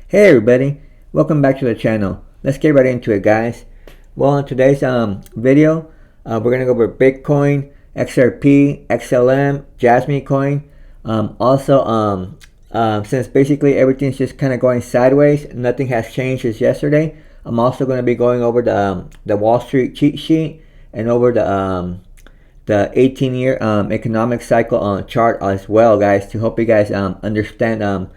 Hey everybody, welcome back to the channel. Let's get right into it, guys. Well, in today's video, we're gonna go over Bitcoin, XRP, XLM, Jasmy coin. Since basically everything's just kind of going sideways, nothing has changed since yesterday. I'm also going to be going over the Wall Street cheat sheet and over the 18-year economic cycle chart as well, guys, to help you guys understand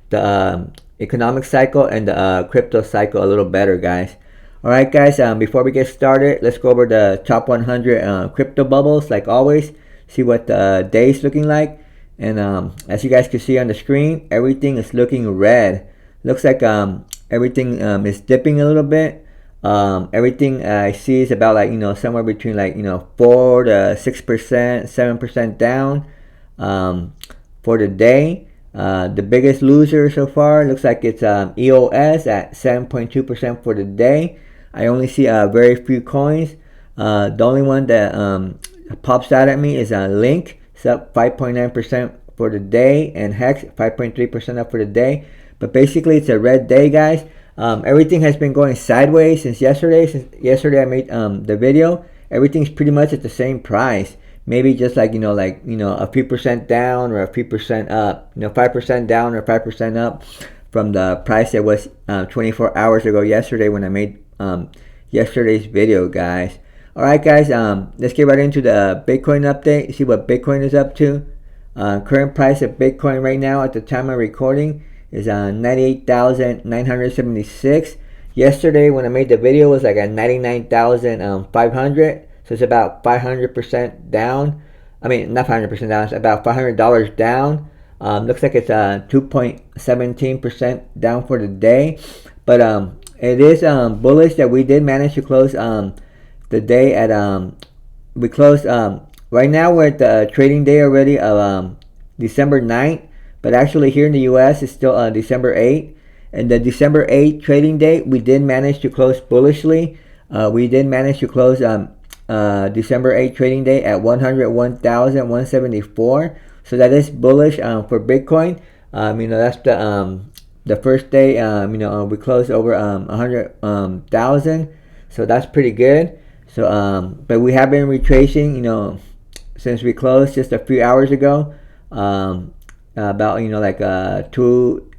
the economic cycle and the crypto cycle a little better, guys. Alright, guys, before we get started, let's go over the top 100 crypto bubbles like always, see what the day is looking like. And as you guys can see on the screen, everything is looking red. Looks like everything is dipping a little bit. Everything I see is about, like, somewhere between, like, 4 to 6%, 7% down for the day. The biggest loser so far looks like it's EOS at 7.2% for the day. I only see very few coins. The only one that pops out at me is Link. It's up 5.9% for the day, and Hex 5.3% up for the day. But basically, it's a red day, guys. Everything has been going sideways since yesterday. Since yesterday I made the video, everything's pretty much at the same price. Maybe just like a few percent down or a few percent up. 5% down or 5% up from the price that was 24 hours ago yesterday when I made yesterday's video, guys. All right, guys. Let's get right into the Bitcoin update. See what Bitcoin is up to. Current price of Bitcoin right now at the time of recording is 98,976. Yesterday when I made the video was like at 99,500. So it's about 500% down. I mean, not 500% down. It's about $500 down. Looks like it's 2.17% down for the day. But it is bullish that we did manage to close the day at we closed right now we're at the trading day already of December 9th. But actually here in the US it's still December 8th. And the December 8th trading day, we did manage to close bullishly. We did manage to close December 8th trading day at 101,174. So that is bullish for Bitcoin. That's the first day. We closed over 100,000. So that's pretty good. So but we have been retracing. Since we closed just a few hours ago. About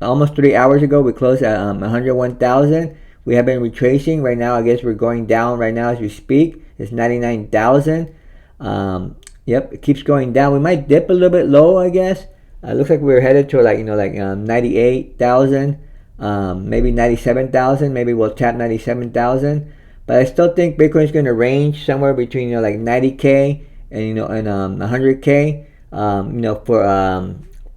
almost 3 hours ago we closed at 101,000. We have been retracing right now. I guess we're going down right now as we speak. It's 99,000. Yep, it keeps going down. We might dip a little bit low, I guess. Looks like we're headed to 98,000, maybe 97,000. Maybe we'll tap 97,000. But I still think Bitcoin's going to range somewhere between 90k and 100k.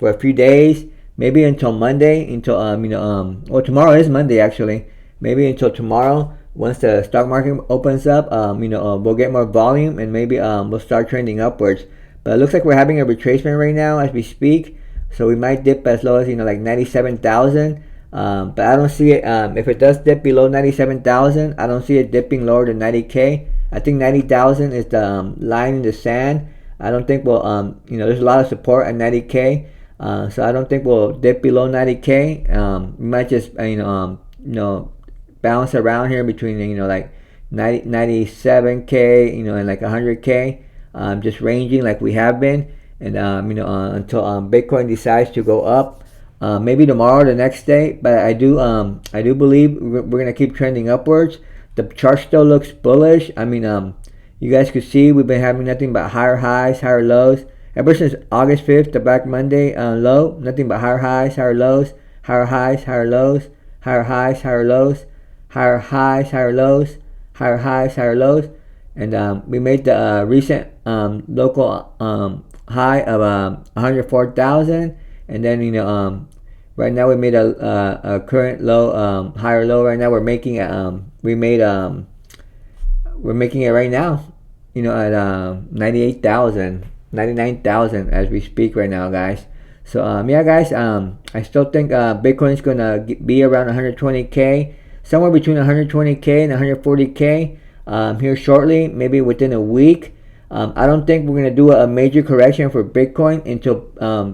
For a few days, maybe until Monday, well, tomorrow is Monday actually. Maybe until tomorrow, once the stock market opens up, we'll get more volume and maybe we'll start trending upwards. But it looks like we're having a retracement right now as we speak, so we might dip as low as 97,000. But I don't see it. If it does dip below 97,000, I don't see it dipping lower than 90k. I think 90,000 is the line in the sand. I don't think we'll there's a lot of support at 90k. So I don't think we'll dip below 90k. We might just bounce around here between 97k and 100k, just ranging like we have been, and until Bitcoin decides to go up, maybe tomorrow or the next day. But I do believe we're gonna keep trending upwards. The chart still looks bullish. You guys could see we've been having nothing but higher highs, higher lows. Ever since August 5th, the Black Monday low, nothing but higher highs, higher lows, higher highs, higher lows, higher highs, higher lows, higher highs, higher lows, higher highs, higher lows. And we made the recent local high of 104,000. And then, right now we made a current low, higher low right now. We're making it, we're making it right now, at 98,000. 99,000 as we speak right now, guys. So yeah, guys, I still think Bitcoin is gonna be around 120k, somewhere between 120k and 140k here shortly, maybe within a week. I don't think we're gonna do a major correction for Bitcoin until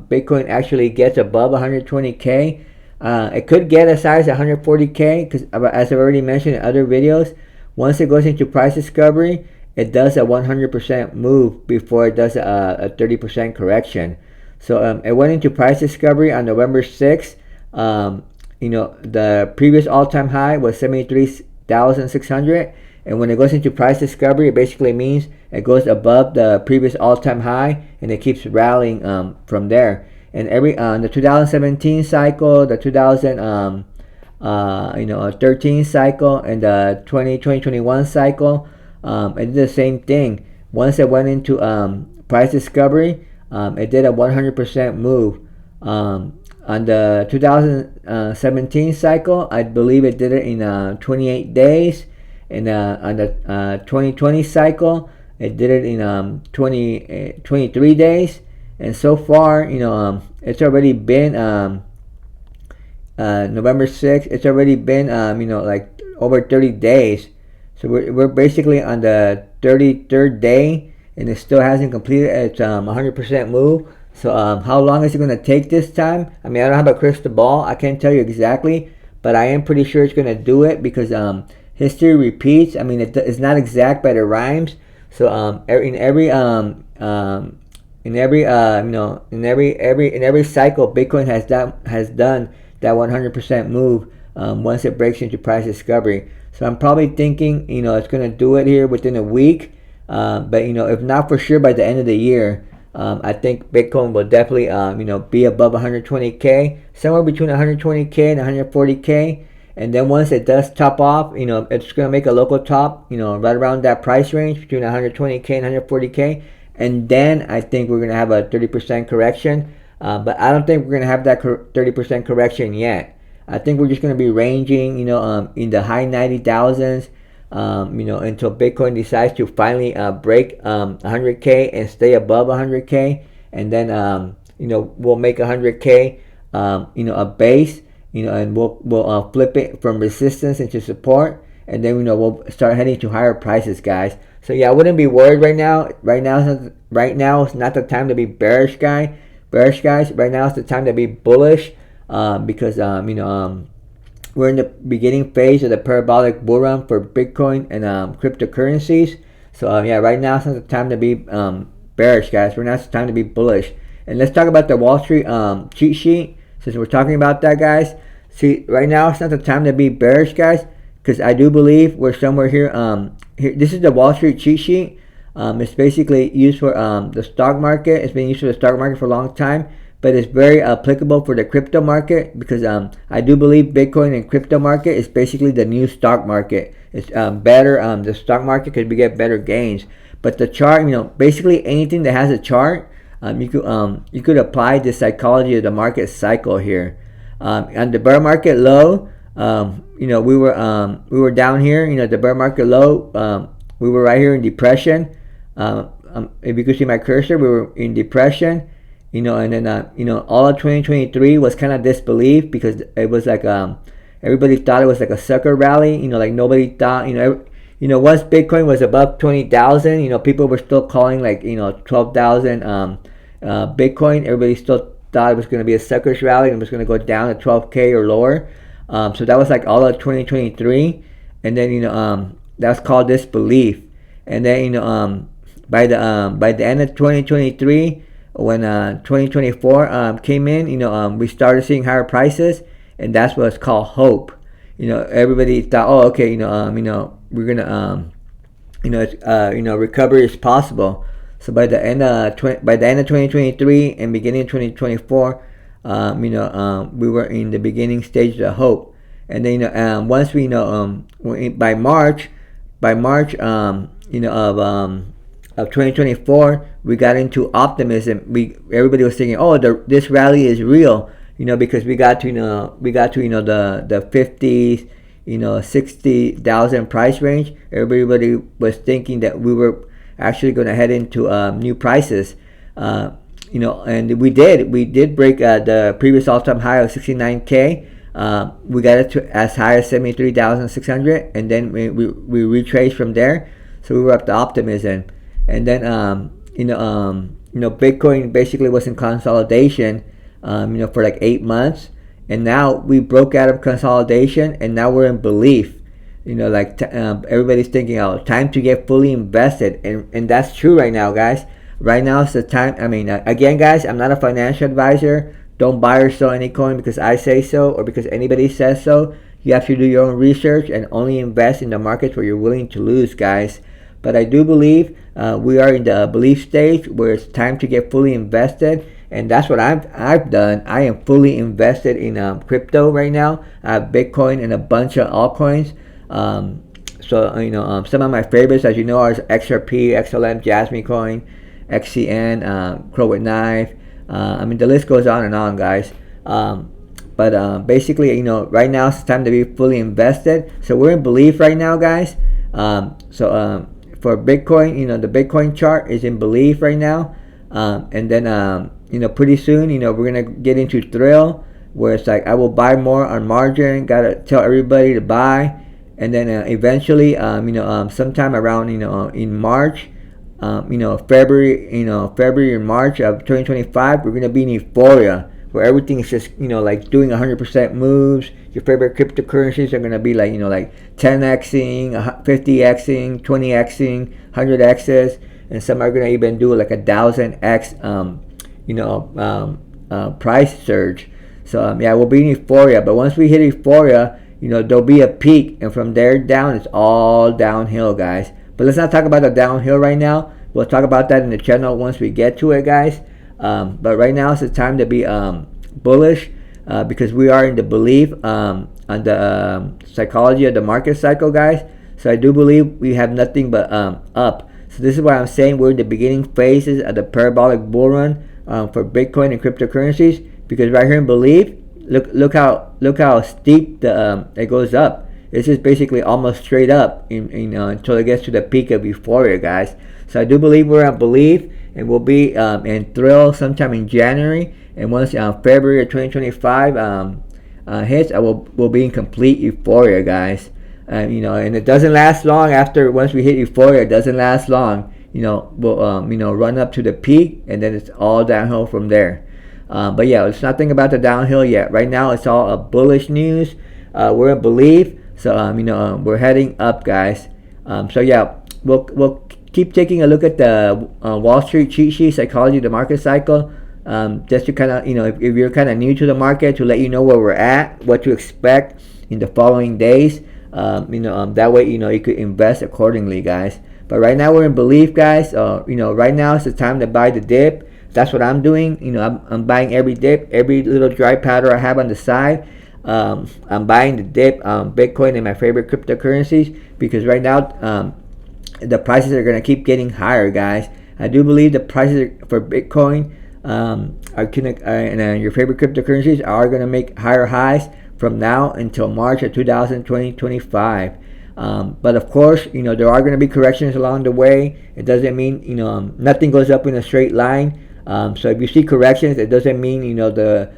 Bitcoin actually gets above 120k. It could get as high as 140k because, as I've already mentioned in other videos, once it goes into price discovery, it does a 100% move before it does a 30% correction. So it went into price discovery on November 6th. The previous all-time high was 73,600, and when it goes into price discovery, it basically means it goes above the previous all-time high, and it keeps rallying from there. And every the 2017 cycle, the 2013 cycle, and the 2021 cycle. It did the same thing. Once it went into price discovery, it did a 100% move. On the 2017 cycle, I believe it did it in 28 days. And on the 2020 cycle, it did it in 23 days. And so far, it's already been November 6th. It's already been over 30 days. So we're basically on the 33rd day, and it still hasn't completed its 100% move. So how long is it going to take this time? I don't have a crystal ball. I can't tell you exactly, but I am pretty sure it's gonna do it because history repeats. I mean, it's not exact, but it rhymes. So in every cycle, Bitcoin has done that 100% move once it breaks into price discovery. So I'm probably thinking, it's gonna do it here within a week. But if not for sure by the end of the year, I think Bitcoin will definitely be above 120k, somewhere between 120k and 140k. And then once it does top off, it's gonna make a local top, right around that price range between 120k and 140k. And then I think we're gonna have a 30% correction. But I don't think we're gonna have that 30% correction yet. I think we're just gonna be ranging, in the high 90,000s. Until Bitcoin decides to finally break 100k and stay above 100k, and then we'll make 100k a base, and we'll flip it from resistance into support, and then we'll start heading to higher prices, guys. So yeah, I wouldn't be worried right now. Right now is not the time to be bearish, guys. Right now is the time to be bullish, because we're in the beginning phase of the parabolic bull run for Bitcoin and cryptocurrencies. So yeah, right now it's not the time to be bearish, guys. Right now it's the time to be bullish. And let's talk about the Wall Street cheat sheet. Since we're talking about that, guys. See, right now it's not the time to be bearish, guys, because I do believe we're somewhere here. Here, this is the Wall Street cheat sheet. It's basically used for the stock market. It's been used for the stock market for a long time, but it's very applicable for the crypto market because I do believe Bitcoin and crypto market is basically the new stock market. It's better. The stock market could get better gains, but the chart, basically anything that has a chart, you could apply the psychology of the market cycle here. On the bear market low, we were down here. The bear market low, we were right here in depression. If you could see my cursor, we were in depression. And then all of 2023 was kind of disbelief because it was like everybody thought it was like a sucker rally. Like nobody thought once Bitcoin was above 20,000, people were still calling like 12,000 Bitcoin. Everybody still thought it was going to be a suckers rally and it was going to go down to 12k or lower. So that was like all of 2023, and then that was called disbelief. And then by the end of 2023. When 2024 came in, we started seeing higher prices, and that's what's called hope. Everybody thought, oh, okay, we're gonna, recovery is possible. So by the end of 2023 and beginning of 2024, we were in the beginning stage of hope, and then once we by March, of 2024, we got into optimism. Everybody was thinking, oh, this rally is real, because we got to the 50s, 60,000 price range. Everybody was thinking that we were actually going to head into new prices, and we did break the previous all-time high of 69k. We got it to as high as 73,600, and then we retraced from there. So we were up to optimism. And then Bitcoin basically was in consolidation for like 8 months, and now we broke out of consolidation, and now we're in belief. Everybody's thinking, oh, time to get fully invested, and that's true right now, guys. Right now is the time. I mean, again, guys, I'm not a financial advisor. Don't buy or sell any coin because I say so or because anybody says so. You have to do your own research and only invest in the markets where you're willing to lose, guys. But I do believe we are in the belief stage where it's time to get fully invested, and that's what I've done. I am fully invested in crypto right now. I have Bitcoin and a bunch of altcoins. Some of my favorites, as you know, are XRP, XLM, Jasmy coin, XCN, Crow with Knife. The list goes on and on, guys. But basically, right now it's time to be fully invested. So we're in belief right now, guys. For Bitcoin, the Bitcoin chart is in belief right now, and then pretty soon, we're gonna get into thrill, where it's like I will buy more on margin. Gotta tell everybody to buy, and then eventually, sometime around in March, February and March of 2025, we're gonna be in euphoria, where everything is just like doing 100% moves. Your favorite cryptocurrencies are gonna be like like 10xing, 50xing, 20xing, 100x's, and some are gonna even do like 1,000x price surge. So yeah, we'll be in euphoria, but once we hit euphoria, there'll be a peak, and from there down it's all downhill, guys. But let's not talk about the downhill right now. We'll talk about that in the channel once we get to it, guys. But right now it's the time to be bullish, because we are in the belief on the psychology of the market cycle, guys. So I do believe we have nothing but up. So this is why I'm saying we're in the beginning phases of the parabolic bull run for Bitcoin and cryptocurrencies, because right here in belief, look how steep the it goes up. It's just basically almost straight up until it gets to the peak of euphoria, guys. So I do believe we're at belief, and we'll be in thrill sometime in January. And once February of 2025 hits, we'll be in complete euphoria, guys. And it doesn't last long. Once we hit euphoria, it doesn't last long. We'll run up to the peak, and then it's all downhill from there. But yeah, let's not think about the downhill yet. Right now, it's all a bullish news. We're in belief, so we're heading up, guys. So yeah, we'll keep taking a look at the Wall Street cheat sheet, psychology of the market cycle, just to kind of if you're kind of new to the market, to let you know where we're at, what to expect in the following days. That way you could invest accordingly, guys. But right now we're in belief, guys. Right now it's the time to buy the dip. That's what I'm doing. I'm buying every dip, every little dry powder I have on the side. I'm buying the dip, Bitcoin and my favorite cryptocurrencies, because right now the prices are going to keep getting higher, guys. I do believe the prices for Bitcoin and your favorite cryptocurrencies are going to make higher highs from now until March of 2025. But of course, there are going to be corrections along the way. It doesn't mean nothing goes up in a straight line. So if you see corrections, it doesn't mean the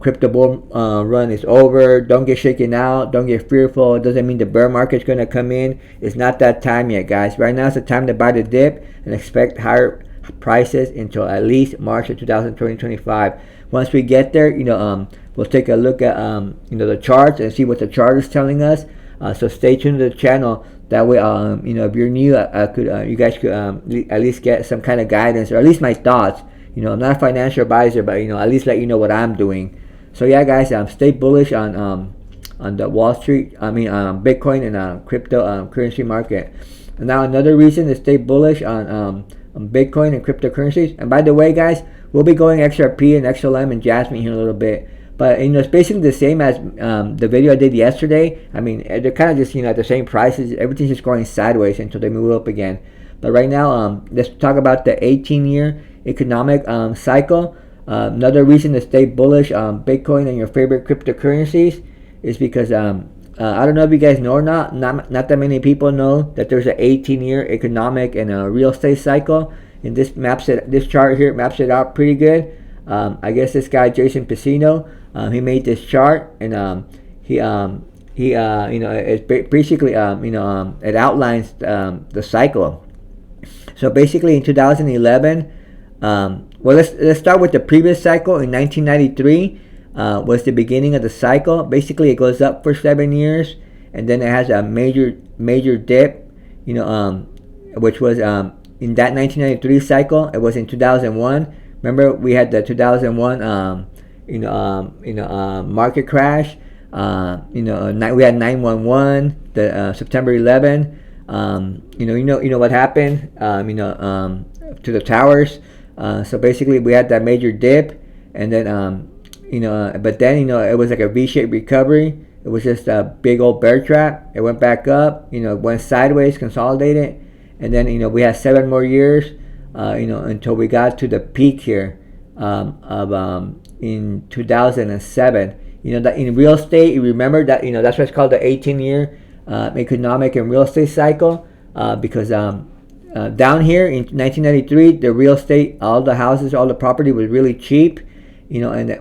crypto bull run is over. Don't get shaken out. Don't get fearful. It doesn't mean the bear market's going to come in. It's not that time yet, guys. Right now it's the time to buy the dip and expect higher prices until at least March of 2025. Once we get there, we'll take a look at the charts and see what the chart is telling us. So stay tuned to the channel. That way, if you're new, you guys could at least get some kind of guidance, or at least my thoughts. I'm not a financial advisor, but at least let you know what I'm doing. So yeah, guys, stay bullish on the Wall Street. Bitcoin and crypto currency market. And now another reason to stay bullish on Bitcoin and cryptocurrencies. And by the way, guys, we'll be going XRP and XLM and Jasmy here in a little bit. But it's basically the same as the video I did yesterday. They're kind of just at the same prices. Everything's just going sideways until they move up again. But right now, let's talk about the 18-year economic cycle. Another reason to stay bullish on Bitcoin and your favorite cryptocurrencies is because I don't know if you guys know or not. Not that many people know that there's an 18-year economic and a real estate cycle. And this chart here maps it out pretty good. I guess this guy Jason Piscino, he made this chart, and it basically it outlines the cycle. So basically in 2011, let's start with the previous cycle. In 1993 was the beginning of the cycle. Basically it goes up for 7 years, and then it has a major dip, which was in that 1993 cycle. It was in 2001. Remember, we had the 2001 market crash. We had 9/11, the September 11. What happened to the towers. So basically we had that major dip, and then but then it was like a V-shaped recovery. It was just a big old bear trap. It went back up, went sideways, consolidated, and then we had 7 more years until we got to the peak here in 2007. That in real estate, you remember that that's why it's called the 18-year economic and real estate cycle, because down here in 1993, the real estate, all the houses, all the property was really cheap,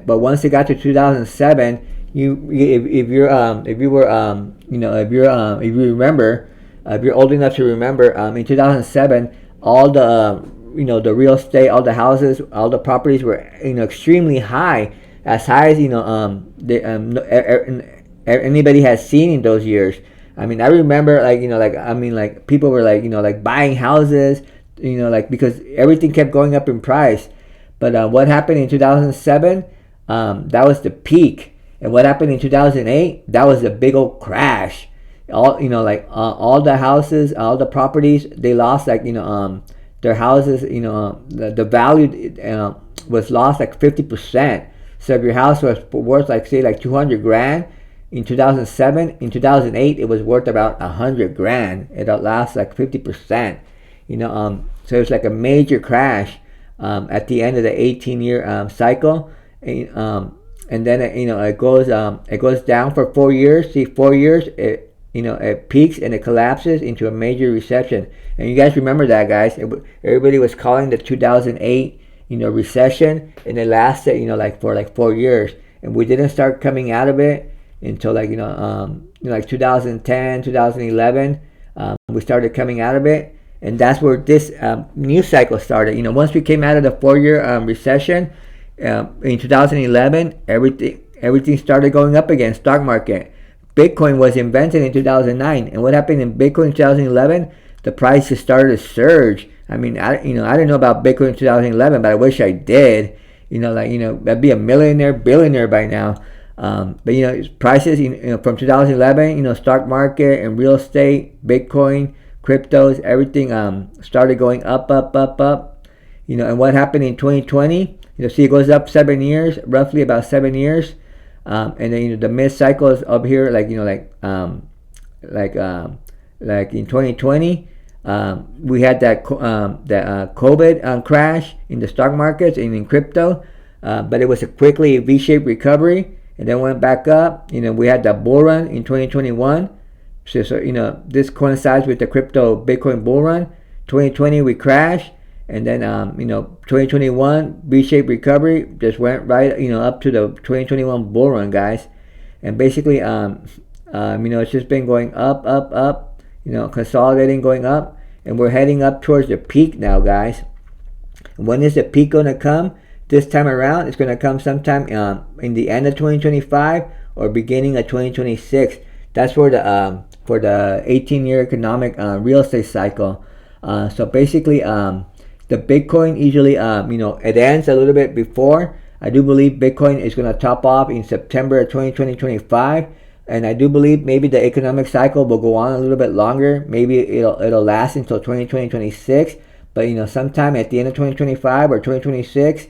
but once it got to 2007, if you remember, if you're old enough to remember, in 2007, all the the real estate, all the houses, all the properties were extremely high, as high as anybody has seen in those years. I mean, I remember like people were like buying houses, because everything kept going up in price. But what happened in 2007? That was the peak. And what happened in 2008? That was a big old crash. All the houses, all the properties, they lost their houses. The value was lost like 50%. So if your house was worth say 200 grand in 2007, in 2008 it was worth about 100 grand. It lost like 50%. So it's like a major crash at the end of the 18-year cycle. And then it goes down for 4 years. See, 4 years it peaks and it collapses into a major recession. And you guys remember that, guys? Everybody was calling the 2008 recession, and it lasted for 4 years, and we didn't start coming out of it until 2010, 2011. We started coming out of it, and that's where this news cycle started. Once we came out of the 4-year recession in 2011, everything started going up again. Stock market, Bitcoin was invented in 2009, and what happened in Bitcoin in 2011? The prices started to surge. I mean, I didn't know about Bitcoin in 2011, but I wish I did. I'd be a millionaire, billionaire by now. But prices from 2011, stock market and real estate, Bitcoin, cryptos, everything started going up. And what happened in 2020? See, it goes up 7 years, roughly about 7 years. And then the mid cycle is up here, like in 2020. We had that COVID crash in the stock markets and in crypto, but it was a quickly V-shaped recovery, and then went back up. We had that bull run in 2021. So this coincides with the crypto Bitcoin bull run. 2020 we crashed, and then 2021 V-shaped recovery, just went right up to the 2021 bull run, guys. And basically it's just been going up, consolidating, going up, and we're heading up towards the peak now, guys. When is the peak going to come? This time around, it's going to come sometime in the end of 2025 or beginning of 2026. That's for the 18-year economic real estate cycle. So basically, the Bitcoin usually it ends a little bit before. I do believe Bitcoin is going to top off in September of 2025. And I do believe maybe the economic cycle will go on a little bit longer. Maybe it'll last until 2026. But sometime at the end of 2025 or 2026,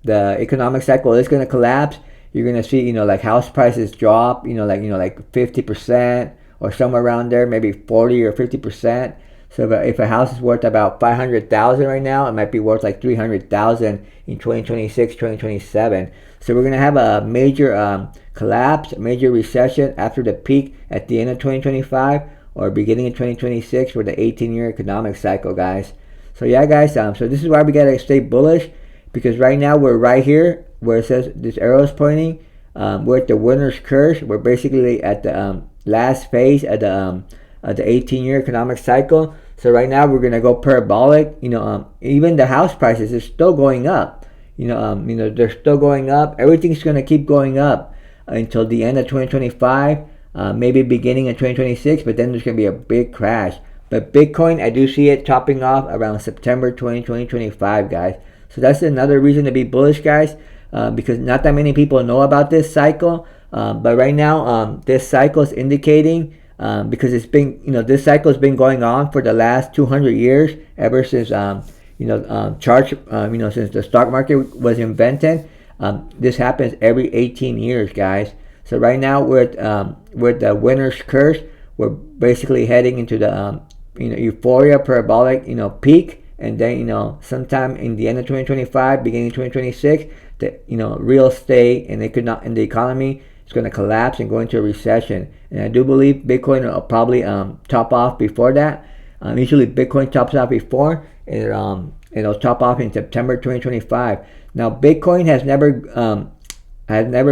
the economic cycle is going to collapse. You're going to see house prices drop. Like 50% or somewhere around there, maybe 40 or 50%. So if a house is worth about 500,000 right now, it might be worth like 300,000 in 2026, 2027. So we're gonna have a major collapse, major recession after the peak at the end of 2025 or beginning of 2026 for the 18-year economic cycle, guys. So yeah, guys. So this is why we gotta stay bullish, because right now we're right here where it says this arrow is pointing. We're at the winner's curse. We're basically at the last phase of the 18-year economic cycle. So right now we're gonna go parabolic. Even the house prices are still going up. They're still going up. Everything's gonna keep going up until the end of 2025, maybe beginning of 2026. But then there's gonna be a big crash. But Bitcoin, I do see it topping off around September 2025, guys. So that's another reason to be bullish, guys, because not that many people know about this cycle. But right now, this cycle is indicating. Because it's been, this cycle has been going on for the last 200 years, ever since, since the stock market was invented. This happens every 18 years, guys. So right now we're at the winner's curse. We're basically heading into the, euphoria parabolic, peak, and then, sometime in the end of 2025, beginning of 2026, the, real estate and the economy is going to collapse and go into a recession. And I do believe Bitcoin will probably top off before that. Usually Bitcoin tops off before, and it'll top off in September 2025. Now Bitcoin has never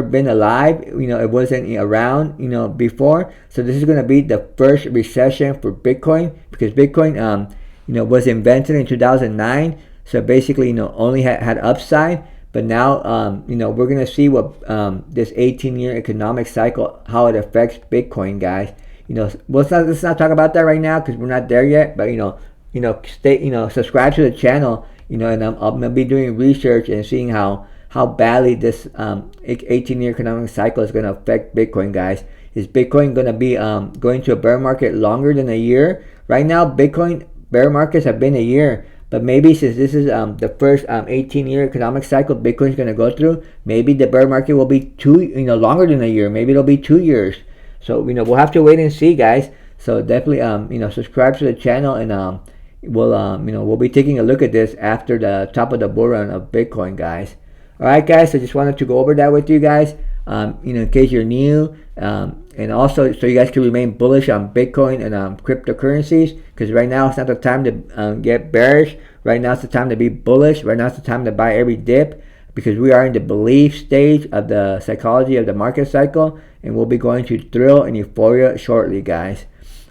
been alive. It wasn't around before. So this is going to be the first recession for Bitcoin, because Bitcoin was invented in 2009. So basically, only had upside. But now, we're gonna see what this 18-year economic cycle, how it affects Bitcoin, guys. Let's not talk about that right now because we're not there yet. But subscribe to the channel. And I'm gonna be doing research and seeing how badly this 18-year economic cycle is gonna affect Bitcoin, guys. Is Bitcoin gonna be going to a bear market longer than a year? Right now, Bitcoin bear markets have been a year. But maybe since this is the first 18-year economic cycle Bitcoin's going to go through, maybe the bear market will be longer than a year. Maybe it'll be 2 years. So we'll have to wait and see, guys. So definitely subscribe to the channel, and we'll be taking a look at this after the top of the bull run of Bitcoin, guys. All right, guys. So just wanted to go over that with you guys. In case you're new, and also so you guys can remain bullish on Bitcoin and cryptocurrencies, because right now it's not the time to get bearish. Right now it's the time to be bullish. Right now it's the time to buy every dip, because we are in the belief stage of the psychology of the market cycle, and we'll be going to thrill and euphoria shortly, guys.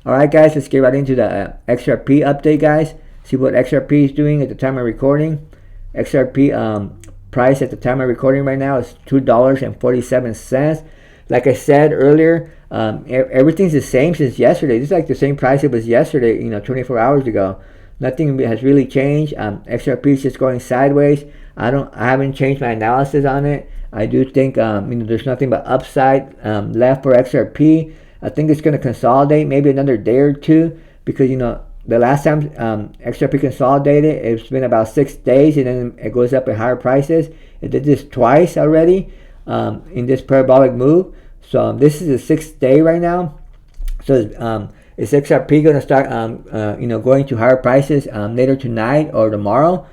All right, guys, let's get right into the XRP update, guys. See what XRP is doing at the time of recording. XRP price at the time of recording right now is $2.47. Like I said earlier, everything's the same since yesterday. This is like the same price it was yesterday, 24 hours ago. Nothing has really changed. XRP is just going sideways. I haven't changed my analysis on it. I do think there's nothing but upside left for XRP. I think it's going to consolidate maybe another day or two, because the last time XRP consolidated, it's been about 6 days, and then it goes up at higher prices. It did this twice already in this parabolic move. So this is the 6th day right now. So is XRP going to start going to higher prices later tonight or tomorrow?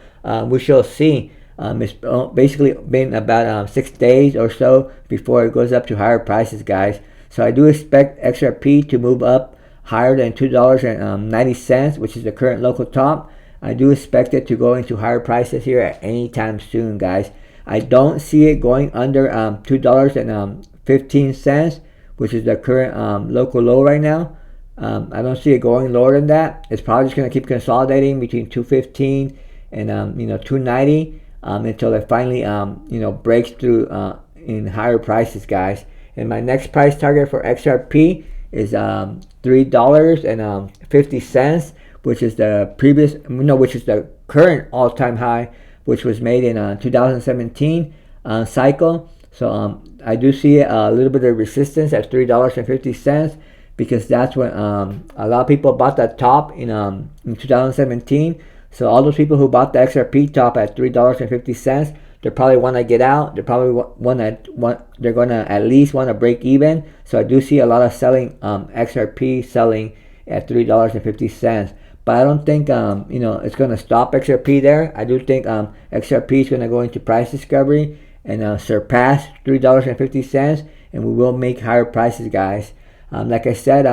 We shall see. It's basically been about 6 days or so before it goes up to higher prices, guys. So I do expect XRP to move up higher than $2.90, which is the current local top. I do expect it to go into higher prices here at any time soon, guys. I don't see it going under $2.15, which is the current local low right now. I don't see it going lower than that. It's probably just going to keep consolidating between 215 and $2.90 until it finally breaks through in higher prices, guys. And my next price target for XRP is $3.50, which is the current all-time high, which was made in 2017 cycle. So I do see a little bit of resistance at $3.50, because that's when a lot of people bought that top in 2017. So all those people who bought the XRP top at $3.50, they probably want to get out. They probably they're gonna at least want to break even. So I do see a lot of selling XRP selling at $3.50. But I don't think it's gonna stop XRP there. I do think XRP is gonna go into price discovery and surpass $3.50, and we will make higher prices, guys. Like I said,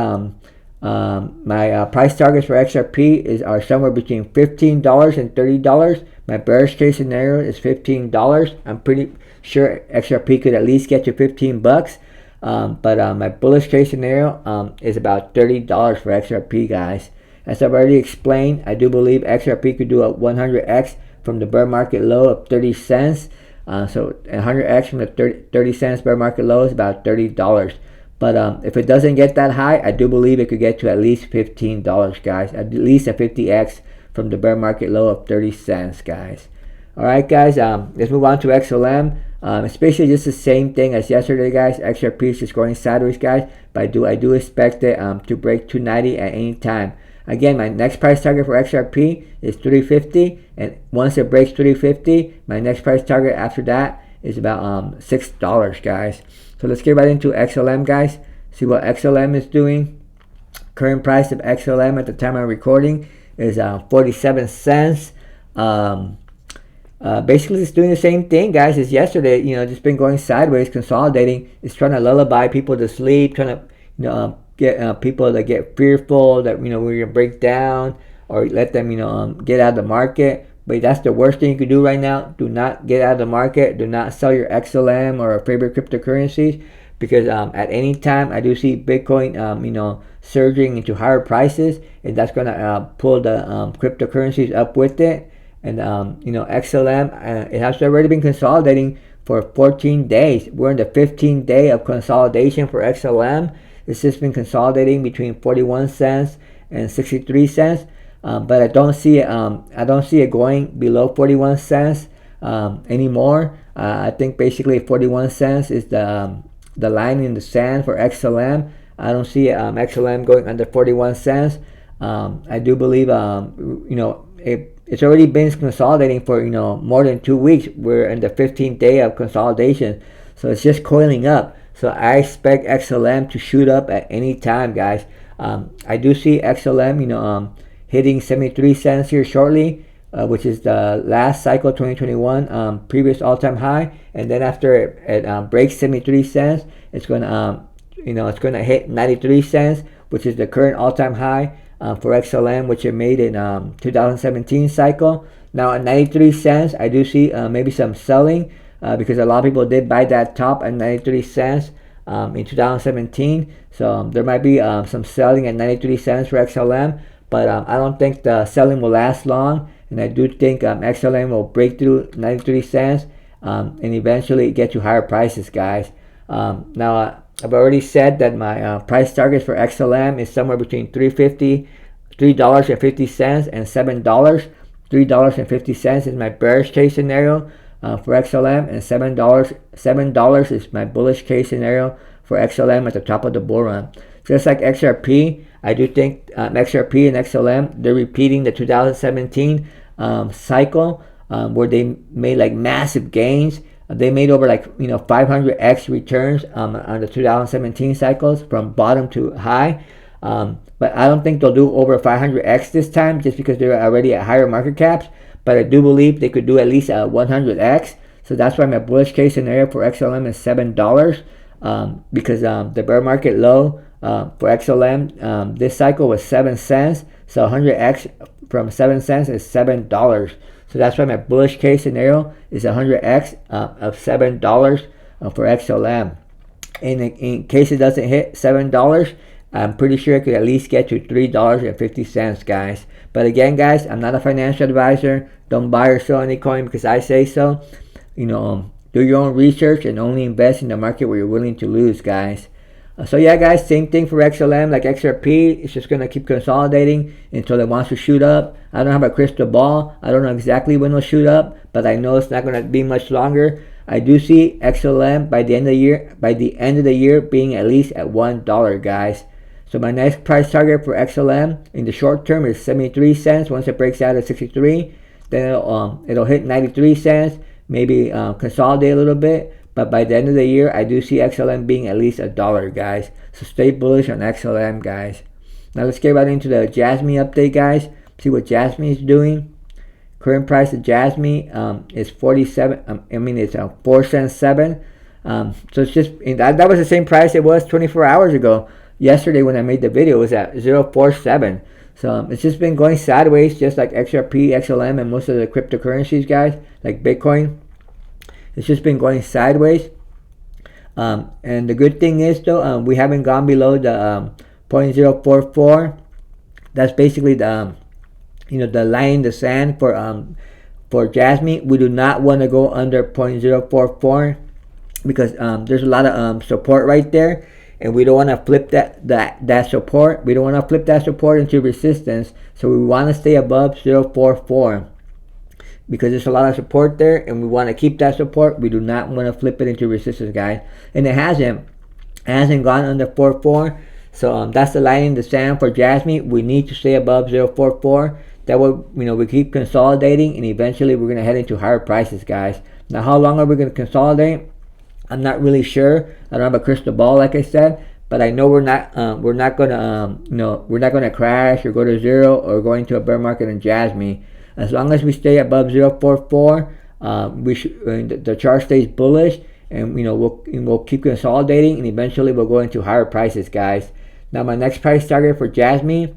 my price targets for XRP are somewhere between $15 and $30. My bearish case scenario is $15. I'm pretty sure XRP could at least get to $15. But my bullish case scenario is about $30 for XRP, guys. As I've already explained, I do believe XRP could do a 100x from the bear market low of 30 cents. So 100x from the 30 cents bear market low is about $30. But if it doesn't get that high, I do believe it could get to at least $15, guys. At least a 50x from the bear market low of 30 cents, guys. All right, guys. Let's move on to XLM. It's basically just the same thing as yesterday, guys. XRP is just going sideways, guys. But I do expect it to break 290 at any time. Again, my next price target for XRP is 350, and once it breaks 350, my next price target after that is about $6, guys. So let's get right into XLM, guys. See what XLM is doing. Current price of XLM at the time I'm recording is 47 cents. Basically, it's doing the same thing, guys, as yesterday. Just been going sideways, consolidating. It's trying to lullaby people to sleep, trying to get people that get fearful that we're gonna break down, or let them get out of the market. But that's the worst thing you can do right now. Do not get out of the market. Do not sell your XLM or favorite cryptocurrencies, because at any time I do see Bitcoin surging into higher prices, and that's gonna pull the cryptocurrencies up with it. And XLM, it has already been consolidating for 14 days. We're in the 15th day of consolidation for XLM. It's just been consolidating between 41 cents and 63 cents. But I don't see it going below 41 cents anymore. I think basically 41 cents is the line in the sand for XLM. I don't see XLM going under 41 cents. I do believe it's already been consolidating for more than 2 weeks. We're in the 15th day of consolidation, so it's just coiling up. So I expect XLM to shoot up at any time, guys. I do see XLM hitting 73 cents here shortly, which is the last cycle 2021 previous all-time high. And then after it breaks 73 cents, it's gonna hit 93 cents, which is the current all-time high for XLM, which it made in 2017 cycle. Now at 93 cents, I do see maybe some selling because a lot of people did buy that top at 93 cents in 2017. So there might be some selling at 93 cents for XLM, but I don't think the selling will last long. And I do think XLM will break through 93 cents and eventually get to higher prices, guys. Now, I've already said that my price target for XLM is somewhere between $3.50 and $7. $3.50 is my bearish case scenario for XLM, and $7 is my bullish case scenario for XLM at the top of the bull run. Just like XRP, I do think XRP and XLM, they're repeating the 2017 cycle where they made like massive gains. They made over 500x returns on the 2017 cycles from bottom to high. But I don't think they'll do over 500x this time, just because they're already at higher market caps. But I do believe they could do at least 100x. So that's why my bullish case scenario for XLM is $7, because the bear market low for XLM this cycle was 7 cents. So 100x from 7 cents is $7. So that's why my bullish case scenario is 100x of $7 for XLM. And in case it doesn't hit $7, I'm pretty sure it could at least get to $3.50, guys. But again, guys, I'm not a financial advisor. Don't buy or sell any coin because I say so. Do your own research and only invest in the market where you're willing to lose, guys. So yeah, guys, same thing for XLM. Like XRP, it's just going to keep consolidating until it wants to shoot up. I don't have a crystal ball. I don't know exactly when it'll shoot up, but I know it's not going to be much longer. I do see XLM by the end of the year being at least at $1, guys. So my next price target for XLM in the short term is 73 cents. Once it breaks out at 63, then it'll hit 93 cents, maybe consolidate a little bit. But by the end of the year, I do see XLM being at least $1, guys. So stay bullish on XLM, guys. Now let's get right into the Jasmy update, guys. See what Jasmy is doing. Current price of Jasmy is 47. It's 4 cents 7. So it's just that was the same price it was 24 hours ago. Yesterday when I made the video, it was at 0.47. So it's just been going sideways, just like XRP, XLM, and most of the cryptocurrencies, guys, like Bitcoin. It's just been going sideways. And the good thing is, though, we haven't gone below the 0.044. That's basically the the line in the sand for Jasmy. We do not want to go under 0.044 because there's a lot of support right there, and we don't want to flip that support. We don't want to flip that support into resistance. So we want to stay above 0.44. Because there's a lot of support there, and we want to keep that support. We do not want to flip it into resistance, guys. And it hasn't gone under 0.44. So that's the line in the sand for Jasmy. We need to stay above 0.44. That way, we keep consolidating, and eventually we're gonna head into higher prices, guys. Now, how long are we gonna consolidate? I'm not really sure. I don't have a crystal ball, like I said. But I know we're not gonna crash or go to zero or go into a bear market in Jasmy. As long as we stay above 0.44, the chart stays bullish, and we'll keep consolidating, and eventually we'll go into higher prices, guys. Now my next price target for Jasmy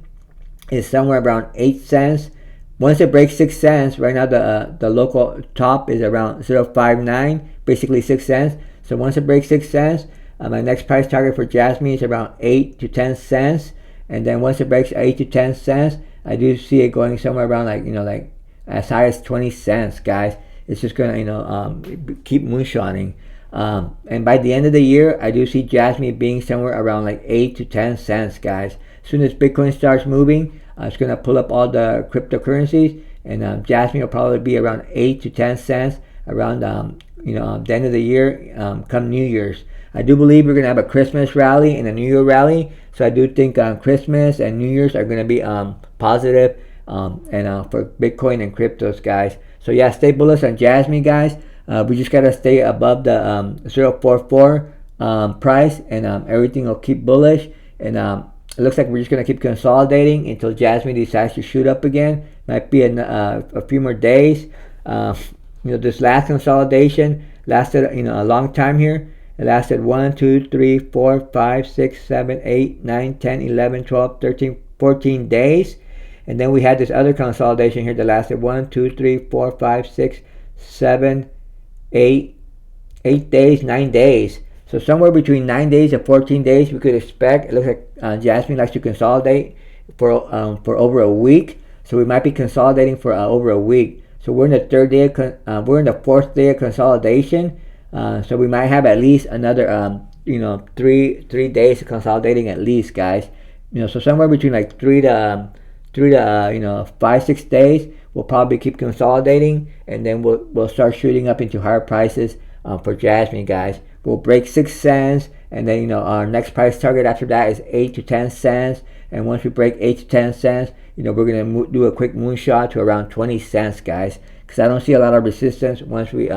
is somewhere around 8 cents. Once it breaks 6 cents, right now the local top is around 0.59, basically 6 cents. So once it breaks 6 cents, My next price target for Jasmy is around 8 to 10 cents. And then once it breaks 8 to 10 cents, I do see it going somewhere around like as high as 20 cents, guys. It's just gonna keep moonshining. And by the end of the year, I do see Jasmy being somewhere around like 8 to 10 cents, guys. As soon as Bitcoin starts moving, it's gonna pull up all the cryptocurrencies, and Jasmy will probably be around 8 to 10 cents around the end of the year, come New Year's. I do believe we're gonna have a Christmas rally and a New Year rally, so I do think Christmas and New Year's are gonna be positive and for Bitcoin and cryptos, guys. So yeah, stay bullish on Jasmy, guys. We just gotta stay above the 0.44 price, and everything will keep bullish. And it looks like we're just gonna keep consolidating until Jasmy decides to shoot up again. Might be a few more days. This last consolidation lasted a long time here. It lasted 1, 2, 3, 4, 5, 6, 7, 8, 9, 10, 11, 12, 13, 14 days. And then we had this other consolidation here that lasted 1, 2, 3, 4, 5, 6, 7, 8 days, 9 days. So somewhere between 9 days and 14 days we could expect. It looks like Jasmy likes to consolidate for over a week. So we might be consolidating for over a week. So we're in the third day. We're in the fourth day of consolidation. So we might have at least another 3 days of consolidating at least, guys. So somewhere between like 3 to 5-6 days we'll probably keep consolidating, and then we'll start shooting up into higher prices for Jasmy, guys. We'll break 6 cents, and then our next price target after that is 8 to 10 cents. And once we break 8 to 10 cents, we're gonna do a quick moonshot to around 20 cents, guys, because I don't see a lot of resistance once we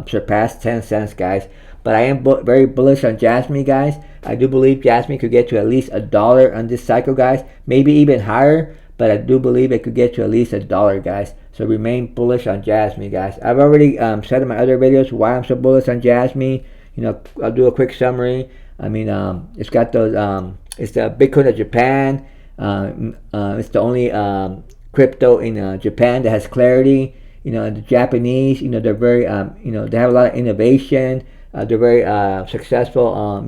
surpass 10 cents, guys. But I am very bullish on Jasmy, guys. I do believe Jasmy could get to at least $1 on this cycle, guys. Maybe even higher, but I do believe it could get to at least $1, guys. So remain bullish on Jasmy, guys. I've already said in my other videos why I'm so bullish on Jasmy. I'll do a quick summary. I mean, it's got those. It's the Bitcoin of Japan. It's the only crypto in Japan that has clarity. The Japanese, they're very, they have a lot of innovation. They're very successful,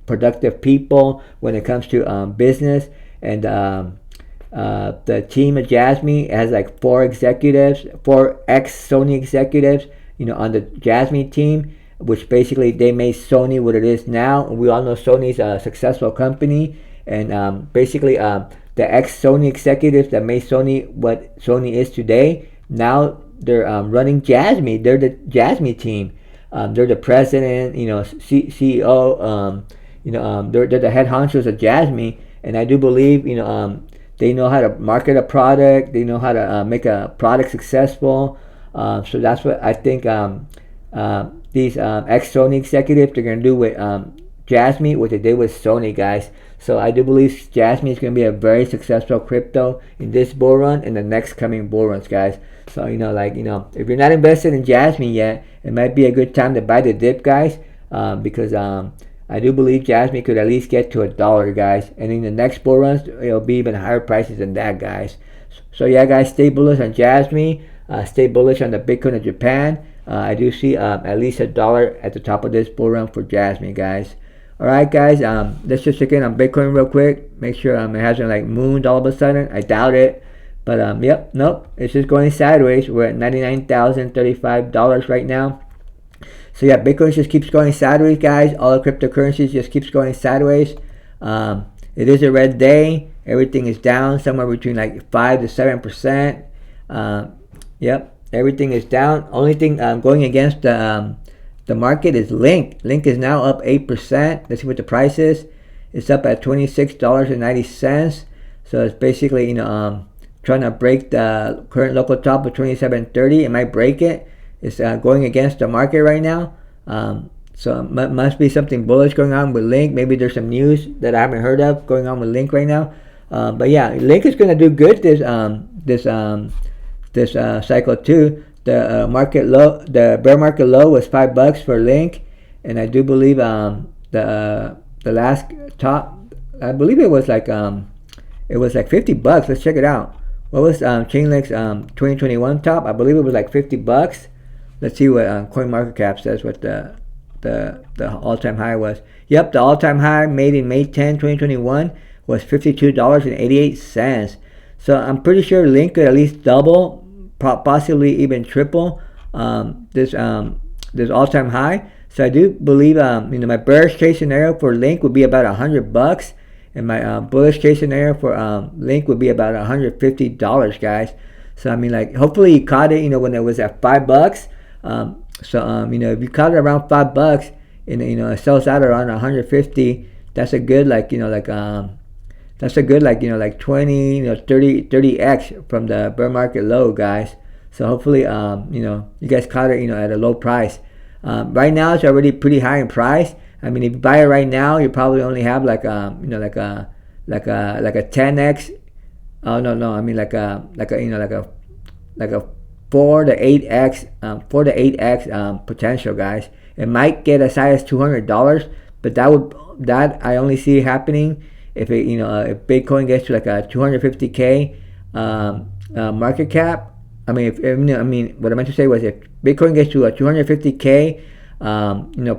productive people when it comes to business. And the team at Jasmy has like 4 ex-Sony executives, on the Jasmy team, which basically they made Sony what it is now. And we all know Sony's a successful company. And basically the ex-Sony executives that made Sony what Sony is today, now they're running Jasmy. They're the Jasmy team. They're the president, CEO. They're the head honchos of Jasmy, and I do believe, they know how to market a product. They know how to make a product successful. So that's what I think these ex-Sony executives, they're gonna do with Jasmy what they did with Sony, guys. So I do believe Jasmy is going to be a very successful crypto in this bull run and the next coming bull runs, guys. So if you're not invested in Jasmy yet, it might be a good time to buy the dip, guys, because I do believe Jasmy could at least get to $1, guys, and in the next bull runs it'll be even higher prices than that, guys. So yeah, guys, stay bullish on Jasmy. Stay bullish on the Bitcoin of Japan. I do see at least $1 at the top of this bull run for Jasmy, guys. Alright, guys, let's just check in on Bitcoin real quick. Make sure it hasn't like mooned all of a sudden. I doubt it. But yep, nope, it's just going sideways. We're at $99,035 right now. So yeah, Bitcoin just keeps going sideways, guys. All the cryptocurrencies just keeps going sideways. It is a red day. Everything is down somewhere between like 5 to 7%. Yep, everything is down. Only thing going against the market is Link. Link is now up 8%. Let's see what the price is. It's up at $26.90. So it's basically trying to break the current local top of 27.30. It might break it. It's going against the market right now. So it must be something bullish going on with Link. Maybe there's some news that I haven't heard of going on with Link right now. But yeah, Link is going to do good this cycle too. The market low, the bear market low was $5 for Link, and I do believe the last top, I believe it was like $50. Let's check it out. What was Chainlink's 2021 top? I believe it was like $50. Let's see what CoinMarketCap says what the the all-time high was. Yep, the all-time high made in May 10, 2021 was $52.88. So I'm pretty sure Link could at least double, possibly even triple this all-time high. So I do believe my bearish case scenario for Link would be about $100, and my bullish case scenario for Link would be about $150, guys. So I mean, like, hopefully you caught it, when it was at $5. If you caught it around $5 and it sells out around 150, that's a good that's a good like 20 30x from the bear market low, guys. So hopefully you guys caught it at a low price. Right now it's already pretty high in price. I mean, if you buy it right now, you probably only have like a 10x. Oh no, I mean like a 4 to 8x potential, guys. It might get as high as $200, but that I only see happening if it if Bitcoin gets to like a 250k market cap. I mean, what I meant to say was, if Bitcoin gets to a 250k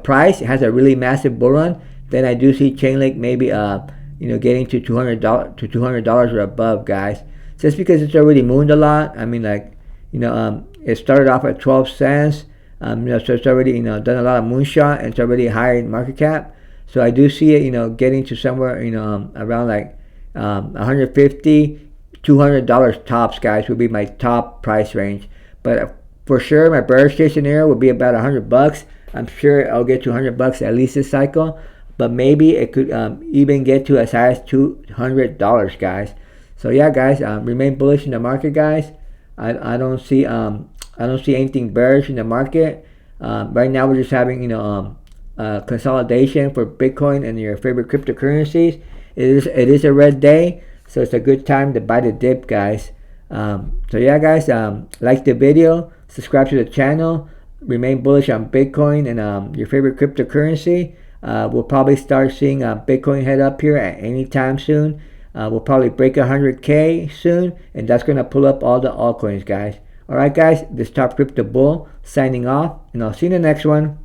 price, it has a really massive bull run, then I do see Chainlink maybe getting to $200 or above, guys. Just because it's already mooned a lot. I mean, like, it started off at 12 cents. So it's already done a lot of moonshot, and it's already higher in market cap. So I do see it getting to somewhere around like 150, $200 tops, guys, would be my top price range. But for sure, my bearish case scenario would be about $100. I'm sure I'll get to $100 at least this cycle, but maybe it could even get to as high as $200, guys. So yeah, guys, remain bullish in the market, guys. I don't see anything bearish in the market. Right now we're just having consolidation for Bitcoin and your favorite cryptocurrencies. It is a red day, so it's a good time to buy the dip, guys. So yeah, guys, like the video, subscribe to the channel, remain bullish on Bitcoin and your favorite cryptocurrency. We'll probably start seeing Bitcoin head up here at any time soon. We'll probably break 100k soon, and that's gonna pull up all the altcoins, guys. Alright, guys, this Top Crypto Bull signing off, and I'll see you in the next one.